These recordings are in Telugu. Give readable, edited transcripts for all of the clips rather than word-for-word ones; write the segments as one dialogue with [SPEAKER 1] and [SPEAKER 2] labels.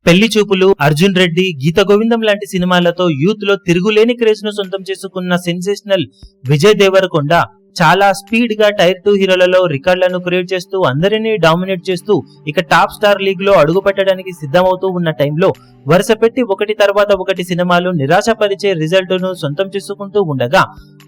[SPEAKER 1] పెళ్లి చూపులు, అర్జున్ రెడ్డి, గీత గోవిందం లాంటి సినిమాలతో యూత్ లో తిరుగులేని క్రేజ్ ను సొంతం చేసుకున్న సెన్సేషనల్ విజయ్ దేవరకొండ చాలా స్పీడ్ గా టైర్ 2 హీరోలలో రికార్డులను క్రియేట్ చేస్తూ అందరినీ డామినేట్ చేస్తూ ఇక టాప్ స్టార్ లీగ్ లో అడుగు పెట్టడానికి సిద్ధమవుతూ ఉన్న టైంలో వరుస పెట్టి ఒకటి తర్వాత ఒకటి సినిమాలు నిరాశపరిచే రిజల్ట్ ను సొంతం చేసుకుంటూ ఉండగా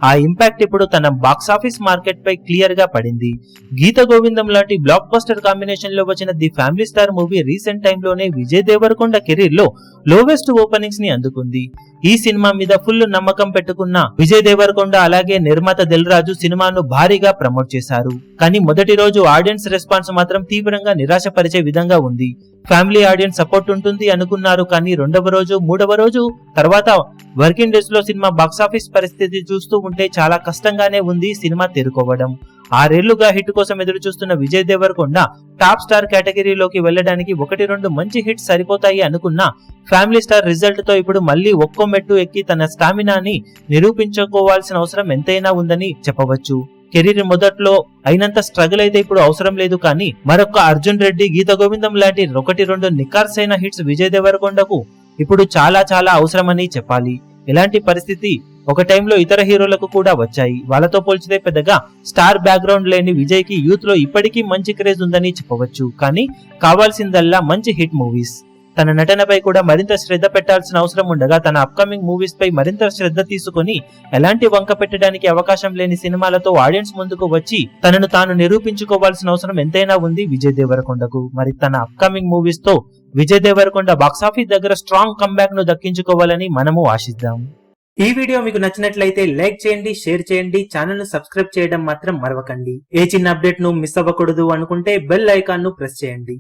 [SPEAKER 1] ఆ ఇంపాక్ట్ ఇప్పుడు తన బాక్సాఫీస్ మార్కెట్ పై క్లియర్ గా పడింది. గీత గోవిందం లాంటి బ్లాక్ బస్టర్ కాంబినేషన్ లో వచ్చిన the family star movie recent టైంలోనే విజయ్ దేవరకొండ కెరీర్ లో లోవెస్ట్ ఓపెనింగ్స్ ని అందుకుంది. ఈ సినిమా మీద ఫుల్ నమ్మకం పెట్టుకున్న విజయ్ దేవరకొండ అలాగే నిర్మాత దిల్ రాజు సినిమాను భారీగా ప్రమోట్ చేశారు. కానీ మొదటి రోజు ఆడియన్స్ రెస్పాన్స్ మాత్రం తీవ్రంగా నిరాశపరిచే విధంగా ఉంది. ఫ్యామిలీ ఆడియన్స్ సపోర్ట్ ఉంటుంది అనుకున్నారు, కానీ రెండవ రోజు, మూడవ రోజు తర్వాత వర్కింగ్ డేస్ లో సినిమా బాక్సాఫీస్ పరిస్థితి చూస్తూ ఉంటే చాలా కష్టంగానే ఉంది సినిమా తేరుకోవడం. 6 ఏళ్లుగా హిట్ కోసం ఎదురు చూస్తున్న విజయ్ దేవరకొండ టాప్ స్టార్ కేటగిరీలోకి వెళ్లడానికి 1-2 మంచి హిట్స్ సరిపోతాయి అనుకున్న ఫ్యామిలీ స్టార్ రిజల్ట్ తో ఇప్పుడు మళ్ళీ ఒక్కో మెట్టు ఎక్కి తన స్టామినాని నిరూపించుకోవాల్సిన అవసరం ఎంతైనా ఉందని చెప్పవచ్చు. కెరీర్ మొదట్లో అయినంత స్ట్రగుల్ అయితే ఇప్పుడు అవసరం లేదు, కానీ మరొక అర్జున్ రెడ్డి, గీత గోవిందం లాంటి 1-2 నికార్సైన హిట్స్ విజయ్ దేవరకొండకు ఇప్పుడు చాలా చాలా అవసరమని చెప్పాలి. ఇలాంటి పరిస్థితి ఒక టైంలో ఇతర హీరోలకు కూడా వచ్చాయి. వాళ్ళతో పోల్చితే పెద్దగా స్టార్ బ్యాక్గ్రౌండ్ లేని విజయ్ కి యూత్ లో ఇప్పటికీ మంచి క్రేజ్ ఉందని చెప్పవచ్చు. కానీ కావాల్సిందల్లా మంచి హిట్ మూవీస్. తన నటనపై కూడా మరింత శ్రద్ధ పెట్టాల్సిన అవసరం ఉండగా తన అప్కమింగ్ మూవీస్ పై మరింత శ్రద్ధ తీసుకుని ఎలాంటి వంక పెట్టడానికి అవకాశం లేని సినిమాలతో ఆడియన్స్ ముందుకు వచ్చి తనను తాను నిరూపించుకోవాల్సిన అవసరం ఎంతైనా ఉంది విజయ్ దేవరకొండకు. మరి తన అప్కమింగ్ మూవీస్ తో విజయ్ దేవరకొండ బాక్సాఫీస్ దగ్గర స్ట్రాంగ్ కంబ్యాక్ ను దక్కించుకోవాలని మనము ఆశిద్దాం. ఈ వీడియో మీకు నచ్చినట్లయితే లైక్ చేయండి, షేర్ చేయండి, ఛానల్ ను సబ్స్క్రైబ్ చేయడం మాత్రం మరవకండి. ఏ చిన్న అప్డేట్ ను మిస్ అవ్వకూడదు అనుకుంటే బెల్ ఐకాన్ ను ప్రెస్ చేయండి.